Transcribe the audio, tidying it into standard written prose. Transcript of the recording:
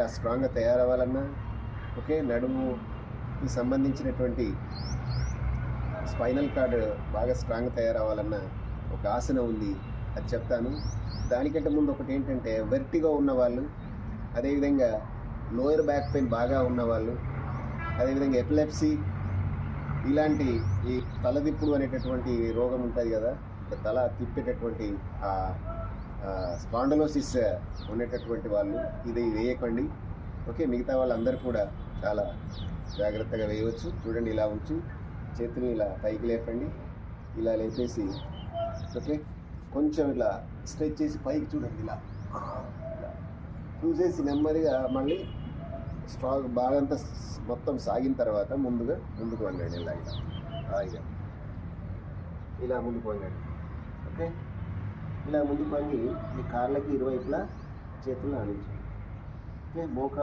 స్ట్రాంగ్గా తయారవ్వాలన్నా, ఓకే, నడుముకి సంబంధించినటువంటి స్పైనల్ కార్డ్ బాగా స్ట్రాంగ్గా తయారవ్వాలన్నా ఒక ఆసనం ఉంది, అది చెప్తాను. దానికంటే ముందు ఒకటి ఏంటంటే, వెర్టిగో ఉన్నవాళ్ళు, అదేవిధంగా లోయర్ బ్యాక్ పెయిన్ బాగా ఉన్నవాళ్ళు, అదేవిధంగా ఎపిలెప్సీ, ఇలాంటి ఈ తలదిప్పుడు అనేటటువంటి రోగం ఉంటుంది కదా, తల తిప్పేటటువంటి స్పాండలోసిస్ ఉండేటటువంటి వాళ్ళు ఇది వేయకండి. ఓకే, మిగతా వాళ్ళందరూ కూడా చాలా జాగ్రత్తగా వేయవచ్చు. చూడండి, ఇలా ఉంచి చేతులు ఇలా పైకి లేపండి, ఇలా లేపేసి, ఓకే, కొంచెం ఇలా స్ట్రెచ్ చేసి పైకి చూడండి, ఇలా చూసేసి నెమ్మదిగా మళ్ళీ స్ట్రాంగ్ బాగంతా మొత్తం సాగిన తర్వాత ముందుకు వంగండి. ఇలా ముందుకు వంగండి. ఓకే, ఇలా ముందుకు వంగి మీ కాళ్ళకి ఇరువైపులా చేతులు ఆడించండి. ఓకే, మోకా